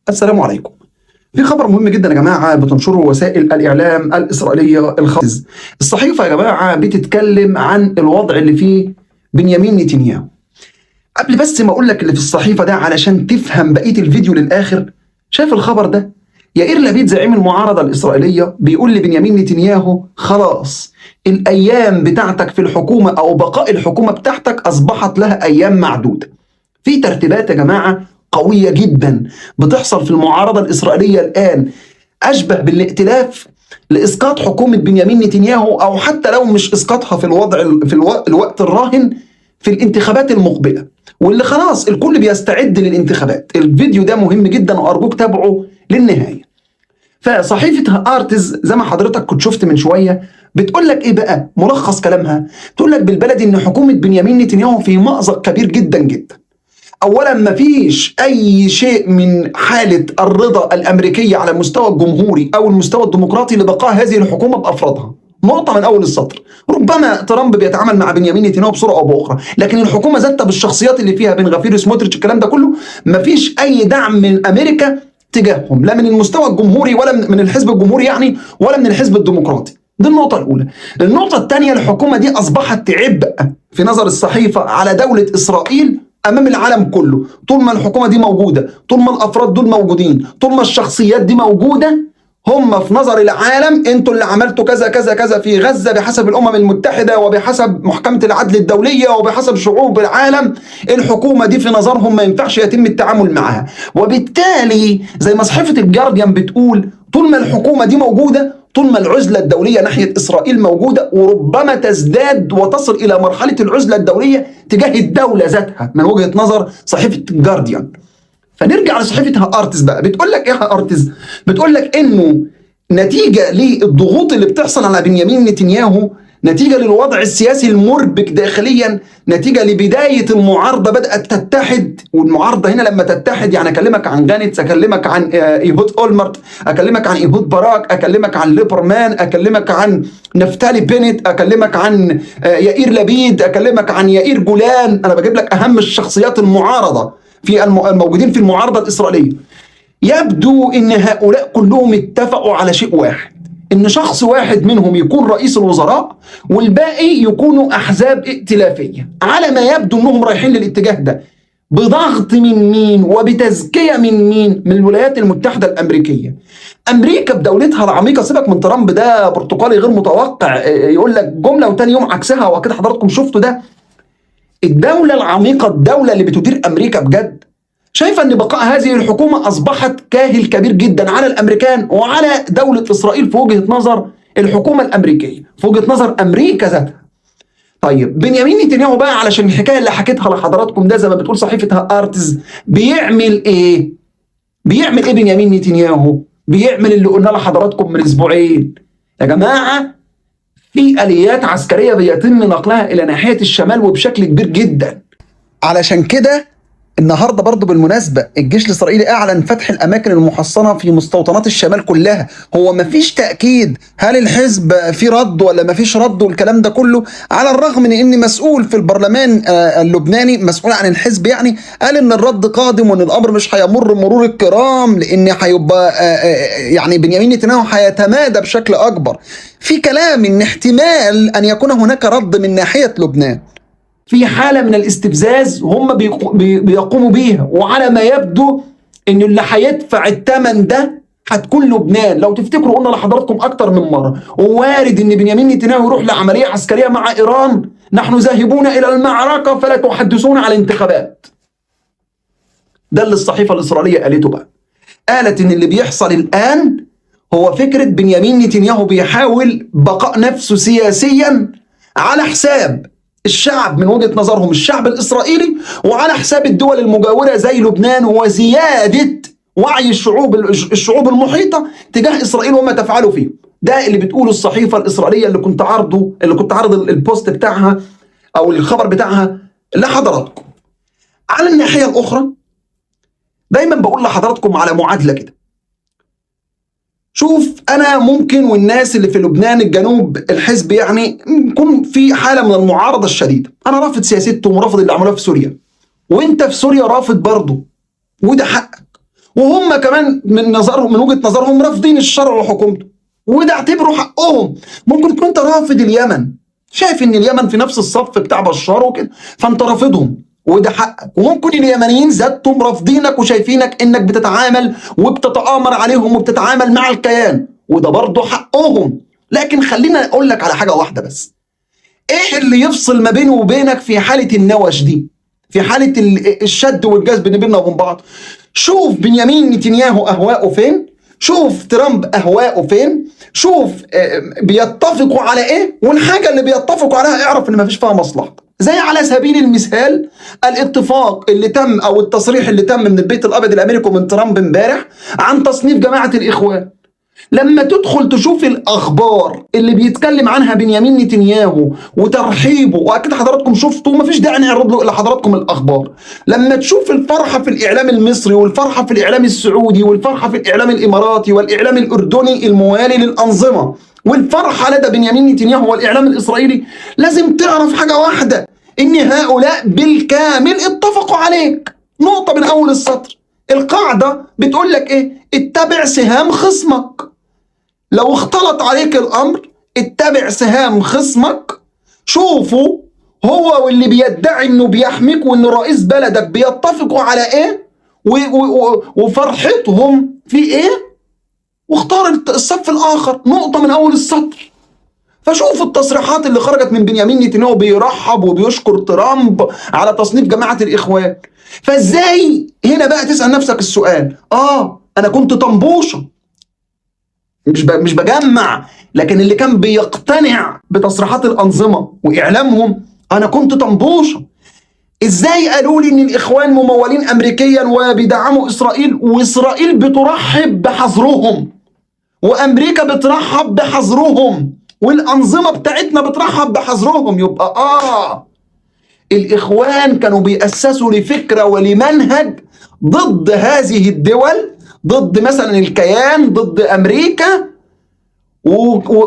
السلام عليكم. في خبر مهم جدا يا جماعه بتنشره وسائل الاعلام الاسرائيليه الخاصه. الصحيفه يا جماعه بتتكلم عن الوضع اللي فيه بنيامين نتنياهو. قبل بس ما اقول لك اللي في الصحيفه ده علشان تفهم بقيه الفيديو للاخر، شايف الخبر ده؟ يائير لبيد زعيم المعارضه الاسرائيليه بيقول لبنيامين نتنياهو خلاص الايام بتاعتك في الحكومه او بقاء الحكومه بتاعتك اصبحت لها ايام معدوده. في ترتيبات يا جماعه قويه جدا بتحصل في المعارضه الاسرائيليه الان، اشبه بالائتلاف لاسقاط حكومه بنيامين نتنياهو، او حتى لو مش اسقاطها في الوقت الراهن في الانتخابات المقبله، واللي خلاص الكل بيستعد للانتخابات. الفيديو ده مهم جدا وارجوك تابعه للنهايه. فصحيفه ارتز زي ما حضرتك كنت شفت من شويه بتقول لك ايه بقى؟ ملخص كلامها تقول لك بالبلدي ان حكومه بنيامين نتنياهو في مأزق كبير جدا جدا. اولا مفيش اي شيء من حاله الرضا الامريكيه على المستوى الجمهوري او المستوى الديمقراطي لبقاء هذه الحكومه بافرادها. نقطه من اول السطر. ربما ترامب بيتعامل مع بنيامين نتنياهو بصوره او باخرى، لكن الحكومه ذاتها بالشخصيات اللي فيها بن غفير سموتريتش الكلام ده كله مفيش اي دعم من امريكا تجاههم، لا من المستوى الجمهوري ولا من الحزب الجمهوري يعني ولا من الحزب الديمقراطي. دي النقطة الأولى. النقطة الثانية، الحكومة دي أصبحت عبء في نظر الصحيفة على دولة إسرائيل امام العالم كله. طول ما الحكومه دي موجوده، طول ما الافراد دول موجودين، طول ما الشخصيات دي موجوده، هم في نظر العالم انتوا اللي عملتوا كذا كذا كذا في غزه بحسب الامم المتحده وبحسب محكمه العدل الدوليه وبحسب شعوب العالم. الحكومه دي في نظرهم ما ينفعش يتم التعامل معها، وبالتالي زي ما صحيفه الجارديان بتقول طول ما الحكومه دي موجوده، طول ما العزلة الدولية ناحية إسرائيل موجودة، وربما تزداد وتصل إلى مرحلة العزلة الدولية تجاه الدولة ذاتها من وجهة نظر صحيفة جارديان. فنرجع لصحيفة ارتز بقى، بتقول لك إيه ارتز؟ بتقول لك إنه نتيجة للضغوط اللي بتحصل على بنيامين نتنياهو، نتيجة للوضع السياسي المربك داخليا، نتيجة لبداية المعارضة بدأت تتحد. والمعارضة هنا لما تتحد يعني أكلمك عن جانتس، أكلمك عن إيهود أولمرت، أكلمك عن إيهود باراك، أكلمك عن ليبرمان، أكلمك عن نفتالي بينت، أكلمك عن يائير لبيد، أكلمك عن يائير جولان. أنا بجيب لك أهم الشخصيات المعارضة في الموجودين في المعارضة الإسرائيلية. يبدو ان هؤلاء كلهم اتفقوا على شيء واحد، ان شخص واحد منهم يكون رئيس الوزراء والباقي يكونوا احزاب ائتلافيه. على ما يبدو انهم رايحين للاتجاه ده بضغط من مين وبتزكيه من مين؟ من الولايات المتحده الامريكيه. امريكا بدولتها العميقه، سيبك من ترامب ده برتقالي غير متوقع يقول لك جمله وتاني يوم عكسها، وكده حضراتكم شفتوا ده. الدوله العميقه، الدوله اللي بتدير امريكا بجد، شايفه ان بقاء هذه الحكومه اصبحت كاهل كبير جدا على الامريكان وعلى دوله اسرائيل في وجهه نظر الحكومه الامريكيه، في وجهه نظر امريكا ذاتها. طيب بنيامين نتنياهو بقى، علشان الحكايه اللي حكيتها لحضراتكم ده زي ما بتقول صحيفه ارتز، بيعمل ايه؟ بيعمل ايه بنيامين نتنياهو؟ بيعمل اللي قلنا لحضراتكم من اسبوعين يا جماعه. في اليات عسكريه بيتم نقلها الى ناحيه الشمال وبشكل كبير جدا. علشان كده النهارده برضه بالمناسبه الجيش الاسرائيلي اعلن فتح الاماكن المحصنه في مستوطنات الشمال كلها. هو مفيش تاكيد هل الحزب في رد ولا مفيش رد والكلام ده كله، على الرغم من ان مسؤول في البرلمان اللبناني مسؤول عن الحزب يعني قال ان الرد قادم وان الامر مش هيمر مرور الكرام، لان هيبقى يعني بنيامين نتنياهو هيتمادى بشكل اكبر. في كلام ان احتمال ان يكون هناك رد من ناحيه لبنان في حالة من الاستفزاز هم بيقوموا بيها، وعلى ما يبدو ان اللي هيدفع الثمن ده هتكون لبنان. لو تفتكروا قلنا لحضراتكم اكتر من مرة، ووارد ان بنيامين نتنياهو يروح لعملية عسكرية مع ايران. نحن ذاهبون الى المعركة فلا تحدثون على الانتخابات. ده اللي الصحيفة الاسرائيلية قالته بقى. قالت ان اللي بيحصل الان هو فكرة بنيامين نتنياهو بيحاول بقاء نفسه سياسيا على حساب الشعب، من وجهة نظرهم الشعب الإسرائيلي، وعلى حساب الدول المجاورة زي لبنان، وزيادة وعي الشعوب المحيطة تجاه إسرائيل وما تفعله فيه. ده اللي بتقوله الصحيفة الإسرائيلية اللي كنت عارض البوست بتاعها أو الخبر بتاعها لحضراتكم. على الناحية الأخرى دايما بقول لحضراتكم على معادلة كده. شوف أنا ممكن والناس اللي في لبنان الجنوب الحزب يعني يكون في حالة من المعارضة الشديدة، أنا رافض سياستهم ورافض اللي عملوه في سوريا، وأنت في سوريا رافض برضه، وده حقك. وهم كمان من وجهة نظرهم رافضين الشرع وحكومته، وده اعتبره حقهم. ممكن تكون انت رافض اليمن، شايف ان اليمن في نفس الصف بتاع بشار وكده، فانت رافضهم وده حقك. وممكن اليمنيين ذاتهم رافضينك وشايفينك انك بتتعامل وبتتآمر عليهم وبتتعامل مع الكيان، وده برضه حقهم. لكن خلينا اقول لك على حاجه واحده بس، ايه اللي يفصل ما بينه وبينك في حاله النوش دي، في حاله الشد والجذب بيننا وبين بعض؟ شوف بنيامين نتنياهو اهواءه فين، شوف ترامب اهواءه فين، شوف بيتفقوا على ايه، والحاجه اللي بيتفقوا عليها اعرف ان مفيش فيها مصلحه. زي على سبيل المثال الاتفاق اللي تم او التصريح اللي تم من البيت الابيض الامريكي ومن ترامب امبارح عن تصنيف جماعه الاخوان. لما تدخل تشوف الاخبار اللي بيتكلم عنها بنيامين نتنياهو وترحيبه، واكيد حضراتكم شفتوا، مفيش داعي نعرض لحضراتكم الاخبار. لما تشوف الفرحه في الاعلام المصري والفرحه في الاعلام السعودي والفرحه في الاعلام الاماراتي والاعلام الاردني الموالي للانظمه والفرحه لدى بنيامين نتنياهو والاعلام الاسرائيلي، لازم تعرف حاجه واحده، ان هؤلاء بالكامل اتفقوا عليك. نقطه من اول السطر. القاعده بتقول لك ايه؟ اتبع سهام خصمك. لو اختلط عليك الامر اتبع سهام خصمك. شوفوا هو واللي بيدعي انه بيحميك وان رئيس بلدك بيتفقوا على ايه وفرحتهم في ايه، واختار الصف الاخر. نقطة من اول السطر. فشوفوا التصريحات اللي خرجت من بنيامين نتنياهو بيرحب وبيشكر ترامب على تصنيف جماعة الاخوان. فازاي هنا بقى تسأل نفسك السؤال، انا كنت طنبوشة، مش بجمع، لكن اللي كان بيقتنع بتصريحات الأنظمة وإعلامهم أنا كنت طنبوشة. إزاي قالوا لي إن الإخوان ممولين أمريكيا وبيدعموا إسرائيل، وإسرائيل بترحب بحظرهم، وأمريكا بترحب بحظرهم، والأنظمة بتاعتنا بترحب بحظرهم؟ يبقى الإخوان كانوا بيأسسوا لفكرة ولمنهج ضد هذه الدول، ضد مثلا الكيان، ضد أمريكا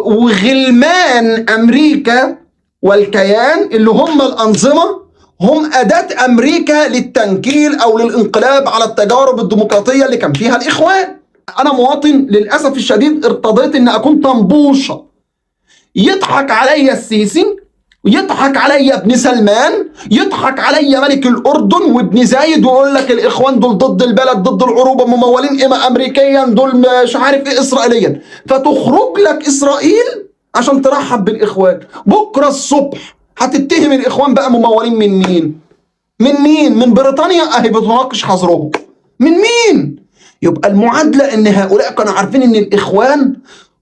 وغلمان أمريكا والكيان اللي هم الأنظمة، هم أداة أمريكا للتنكيل أو للانقلاب على التجارب الديمقراطية اللي كان فيها الإخوان. أنا مواطن للأسف الشديد ارتضيت أن أكون طنبوشة، يضحك عليا السيسي، يضحك عليا ابن سلمان، يضحك عليا ملك الأردن وابن زايد، ويقول لك الإخوان دول ضد البلد، ضد العروبة، ممولين إما أمريكيا، دول مش عارف إيه إسرائيليا. فتخرج لك إسرائيل عشان ترحب بالإخوان. بكرة الصبح هتتهم الإخوان بقى ممولين من مين؟ من مين؟ من بريطانيا أهي بتناقش حظرهم. من مين؟ يبقى المعادلة إن هؤلاء كانوا عارفين إن الإخوان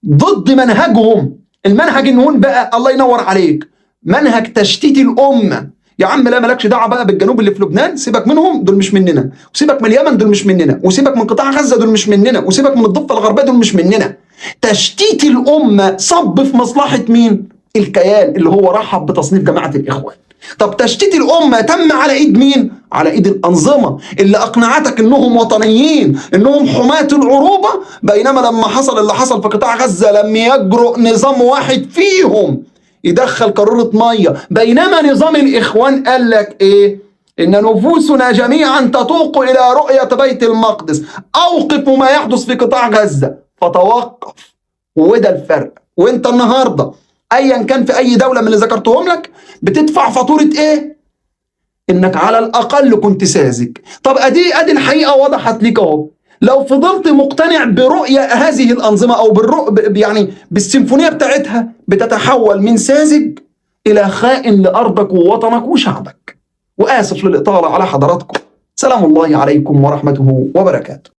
ضد منهجهم. المنهج النون بقى الله ينور عليك، منهج تشتيت الأمة. يا عم لا، مالكش دعوه بقى بالجنوب اللي في لبنان، سيبك منهم، دول مش مننا، وسيبك من اليمن، دول مش مننا، وسيبك من قطاع غزه، دول مش مننا، وسيبك من الضفه الغربيه، دول مش مننا. تشتيت الأمة صب في مصلحة مين؟ الكيان اللي هو رحب بتصنيف جماعة الإخوان. طب تشتيت الأمة تم على إيد مين؟ على إيد الأنظمة اللي أقنعتك إنهم وطنيين، إنهم حماة العروبة، بينما لما حصل اللي حصل في قطاع غزة لم يجرؤ نظام واحد فيهم يدخل قارورة مية، بينما نظام الإخوان قال لك إيه؟ إن نفوسنا جميعا تتوق إلى رؤية بيت المقدس، أوقفوا ما يحدث في قطاع غزة فتوقف. وده الفرق. وانت النهارده ايا كان في اي دوله من اللي ذكرتهم لك بتدفع فاتوره ايه؟ انك على الاقل كنت ساذج. طب ادي الحقيقه وضحت ليك اهو. لو فضلت مقتنع برؤيه هذه الانظمه او يعني بالسيمفونيه بتاعتها، بتتحول من ساذج الى خائن لارضك ووطنك وشعبك. واسف للاطاله على حضراتكم. سلام الله عليكم ورحمته وبركاته.